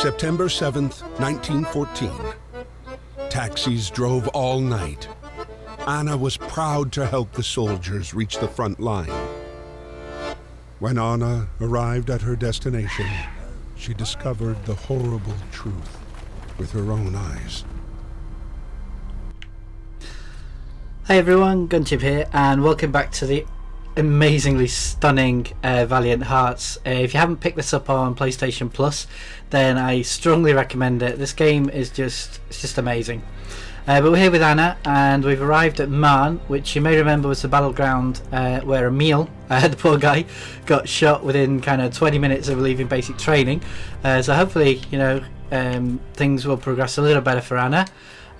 September 7th, 1914. Taxis drove all night. Anna was proud to help the soldiers reach the front line. When Anna arrived at her destination, she discovered the horrible truth with her own eyes. Hey everyone, Gunchip here, and welcome back to the amazingly stunning Valiant Hearts. If you haven't picked this up on PlayStation Plus, then I strongly recommend it. This game is just amazing. But we're here with Anna, and we've arrived at Marne, which you may remember was the battleground where Emil, the poor guy, got shot within kind of 20 minutes of leaving basic training. So hopefully, you know, things will progress a little better for Anna.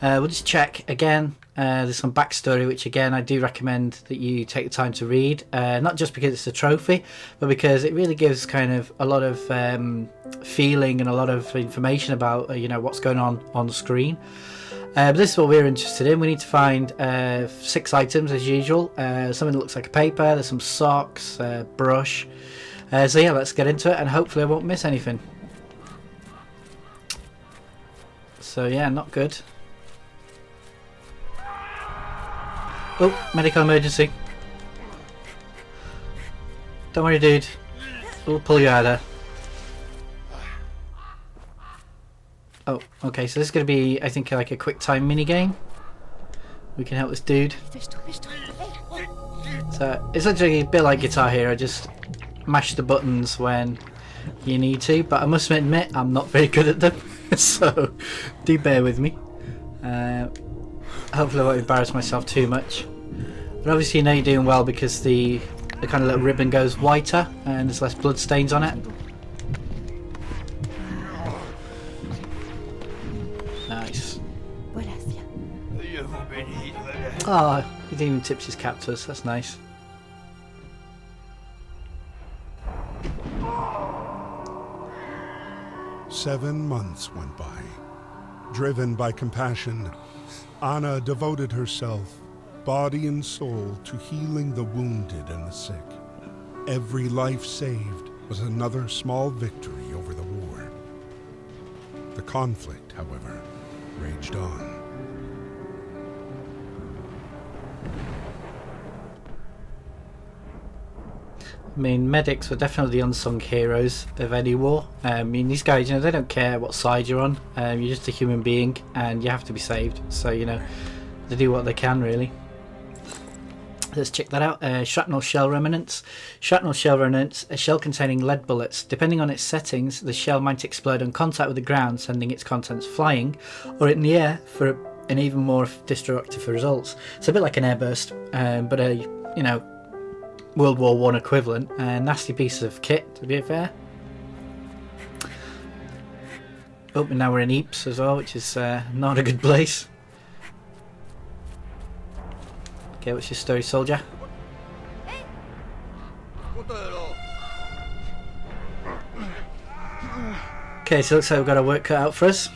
We'll just check again. There's some backstory, which again I do recommend that you take the time to read, not just because it's a trophy, but because it really gives kind of a lot of feeling and a lot of information about you know, what's going on the screen. But this is what we're interested in. We need to find 6 items as usual. Something that looks like a paper, there's some socks, brush. So yeah, let's get into it, and hopefully I won't miss anything. So yeah, not good. Oh, medical emergency. Don't worry, dude. We'll pull you out of there. Oh, okay, so this is going to be, I think, like a quick time mini game. We can help this dude. So, it's actually a bit like Guitar Hero, just mash the buttons when you need to, but I must admit, I'm not very good at them, so do bear with me. Hopefully I won't embarrass myself too much. But obviously you know you're doing well because the kind of little ribbon goes whiter and there's less blood stains on it. Nice. Oh, he didn't even tip his cap to us, that's nice. Seven months went by. Driven by compassion, Anna devoted herself, body and soul, to healing the wounded and the sick. Every life saved was another small victory over the war. The conflict, however, raged on. I mean, medics were definitely the unsung heroes of any war. I mean, these guys, you know, they don't care what side you're on. You're just a human being and you have to be saved. So, you know, they do what they can, really. Let's check that out. Shrapnel shell remnants. Shrapnel shell remnants, a shell containing lead bullets. Depending on its settings, the shell might explode on contact with the ground, sending its contents flying, or in the air for an even more destructive results. It's a bit like an airburst, but a, you know, World War I equivalent. Nasty piece of kit, to be fair. Oh, and now we're in Ypres as well, which is not a good place. Okay, what's your story, soldier? Okay, so it looks like we've got our work cut out for us.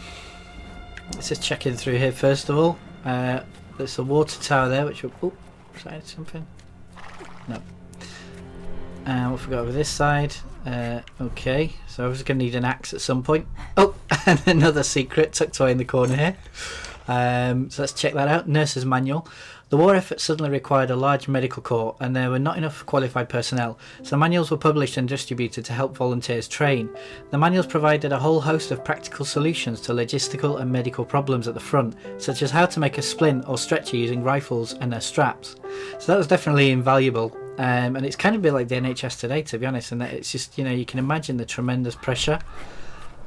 Let's just check in through here first of all. There's a water tower there, which will... Oh, is that something? No. What have we got over this side? Okay, so I was going to need an axe at some point. Oh, and another secret tucked away in the corner here. So let's check that out. Nurse's manual. The war effort suddenly required a large medical corps, and there were not enough qualified personnel, so manuals were published and distributed to help volunteers train. The manuals provided a whole host of practical solutions to logistical and medical problems at the front, such as how to make a splint or stretcher using rifles and their straps. So that was definitely invaluable. And it's kind of a bit like the NHS today, to be honest, and that it's just, you know, you can imagine the tremendous pressure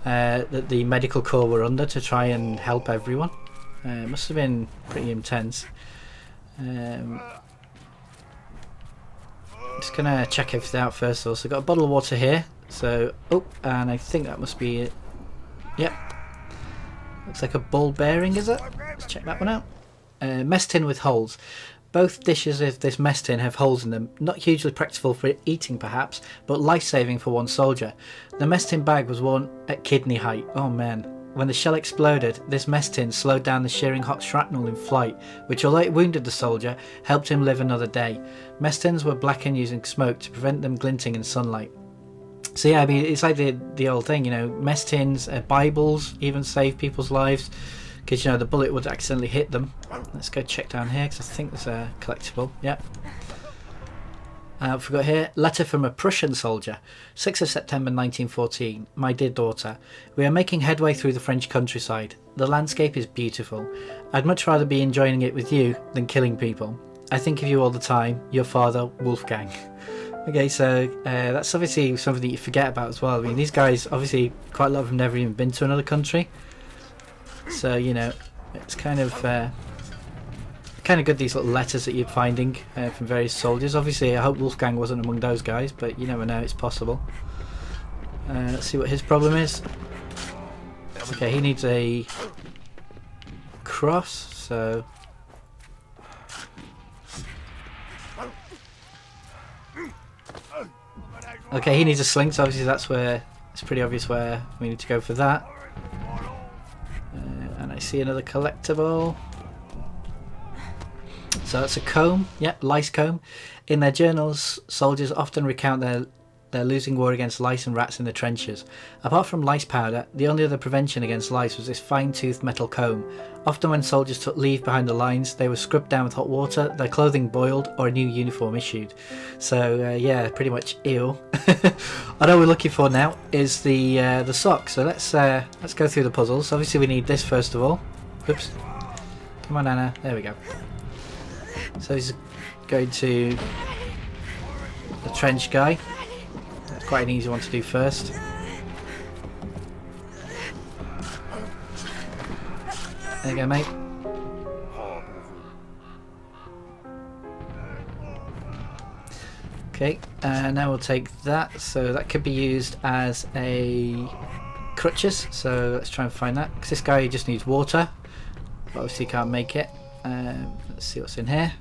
that the medical corps were under to try and help everyone. It must have been pretty intense. Just gonna check everything out first of all. So I've got a bottle of water here. So, oh, and I think that must be it. Yep. Looks like a ball bearing, is it? Let's check that one out. Mess tin with holes. Both dishes of this mess tin have holes in them, not hugely practical for eating perhaps, but life-saving for one soldier. The mess tin bag was worn at kidney height. Oh man. When the shell exploded, this mess tin slowed down the shearing hot shrapnel in flight, which although it wounded the soldier, helped him live another day. Mess tins were blackened using smoke to prevent them glinting in sunlight. So yeah, I mean, it's like the old thing, you know, mess tins, Bibles even save people's lives, because, you know, the bullet would accidentally hit them. Let's go check down here, because I think there's a collectible. Yep. Forgot here. Letter from a Prussian soldier. 6th of September 1914. My dear daughter, we are making headway through the French countryside. The landscape is beautiful. I'd much rather be enjoying it with you than killing people. I think of you all the time. Your father, Wolfgang. Okay, so that's obviously something that you forget about as well. I mean, these guys, obviously, quite a lot of them never even been to another country. So, you know, it's kind of good, these little letters that you're finding from various soldiers. Obviously, I hope Wolfgang wasn't among those guys, but you never know, it's possible. Let's see what his problem is. Okay, he needs a cross, so... Okay, he needs a sling, so obviously that's where... It's pretty obvious where we need to go for that. And I see another collectible. So that's a comb, yep, lice comb. In their journals, soldiers often recount their losing war against lice and rats in the trenches. Apart from lice powder, the only other prevention against lice was this fine-toothed metal comb. Often when soldiers took leave behind the lines, they were scrubbed down with hot water, their clothing boiled, or a new uniform issued. So yeah, pretty much ew. What we're looking for now is the sock. So let's go through the puzzles. Obviously we need this first of all. Oops. Come on, Anna. There we go. So he's going to the trench guy. That's quite an easy one to do first. There you go, mate. Okay, now we'll take that. So that could be used as a crutches. So let's try and find that, because this guy just needs water. But obviously can't make it. Let's see what's in here.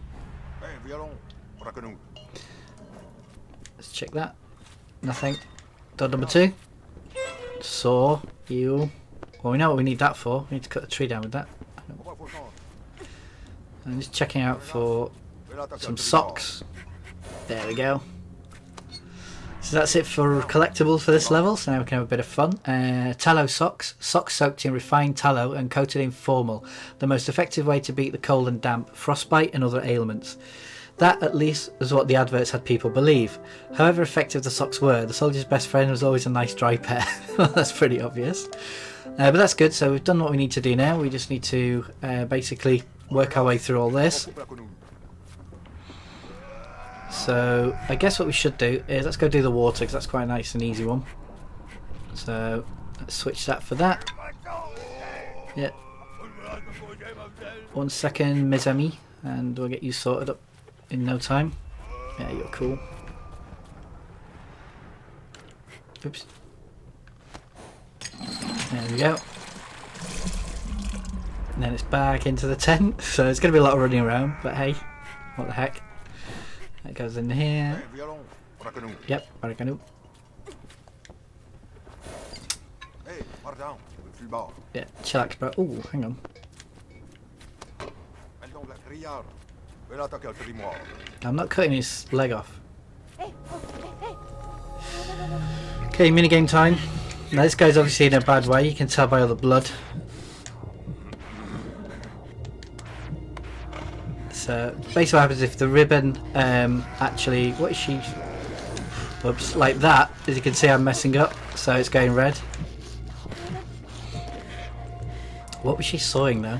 Let's check that. Nothing. Dot number 2. Saw. You. Well, we know what we need that for. We need to cut the tree down with that. I'm just checking out for some socks. There we go. So that's it for collectibles for this level. So now we can have a bit of fun. Tallow socks. Socks soaked in refined tallow and coated in formal. The most effective way to beat the cold and damp, frostbite and other ailments. That, at least, is what the adverts had people believe. However effective the socks were, the soldier's best friend was always a nice dry pair. Well, that's pretty obvious. But that's good. So we've done what we need to do now. We just need to basically work our way through all this. So I guess what we should do is let's go do the water, because that's quite a nice and easy one. So let's switch that for that. Yep. 1 second, mes amis, and we'll get you sorted up in no time. Yeah, you're cool. Oops. There we go. And then it's back into the tent. So it's going to be a lot of running around, but hey, what the heck. That goes in here. Yep, Maracanu. Yeah, chillax, bro. Ooh, hang on. I'm not cutting his leg off. Okay, minigame time. Now this guy's obviously in a bad way, you can tell by all the blood. So basically what happens if the ribbon actually, what is she, whoops, like that, as you can see I'm messing up, so it's going red. What was she sawing though?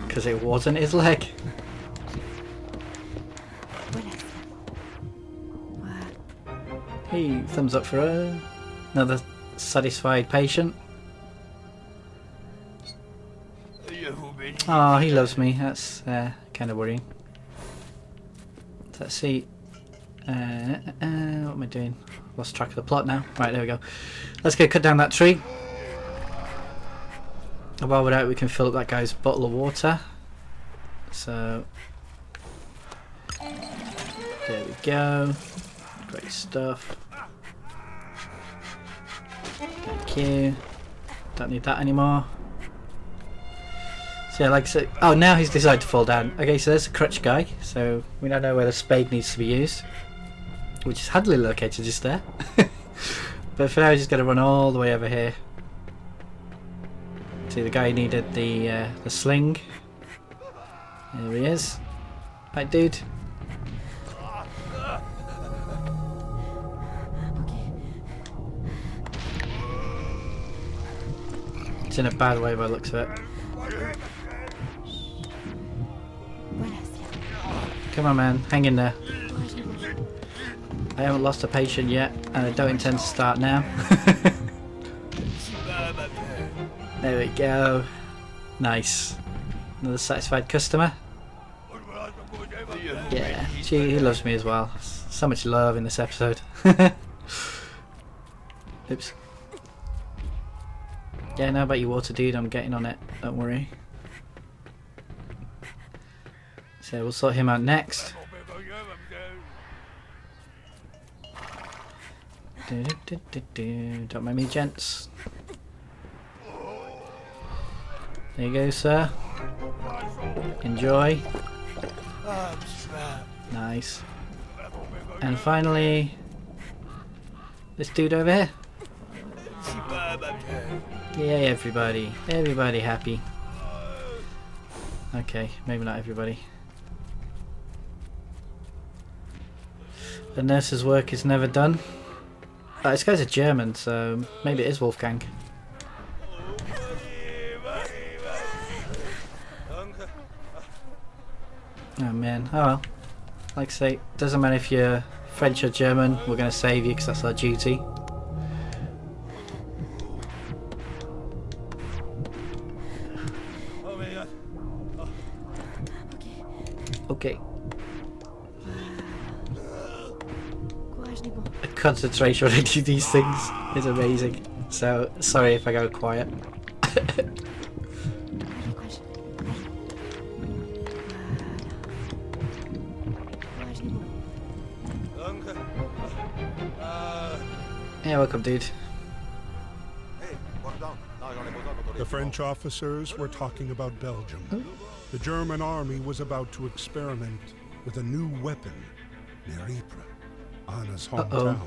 Because it wasn't his leg. Hey, thumbs up for her. Another satisfied patient. Oh, he loves me. That's kind of worrying. Let's see. What am I doing? Lost track of the plot now. Right, there we go. Let's go cut down that tree. And while we're out, we can fill up that guy's bottle of water. So, there we go. Great stuff. Thank you. Don't need that anymore. So yeah, like I said, oh, now he's decided to fall down. Okay, so there's the crutch guy. So we now know where the spade needs to be used. which is handily located just there. But for now, we're just going to run all the way over here. See, the guy needed the sling. There he is. Right, dude. It's in a bad way by the looks of it. Come on, man. Hang in there. I haven't lost a patient yet, and I don't intend to start now. There we go. Nice. Another satisfied customer. Yeah, he loves me as well. So much love in this episode. Oops. Yeah, know about your water, dude. I'm getting on it. Don't worry. So we'll sort him out next. Don't mind me, gents. There you go, sir. Enjoy. Nice. And finally, this dude over here. Yay, everybody. Everybody happy. Okay, maybe not everybody. The nurse's work is never done. Oh, this guy's a German, so maybe it is Wolfgang. Oh man, oh well. Like I say, doesn't matter if you're French or German, we're going to save you because that's our duty. Okay. The concentration when I do these things is amazing. So, sorry if I go quiet. Yeah, welcome, dude. The French officers were talking about Belgium. The German army was about to experiment with a new weapon near Ypres, Anna's hometown.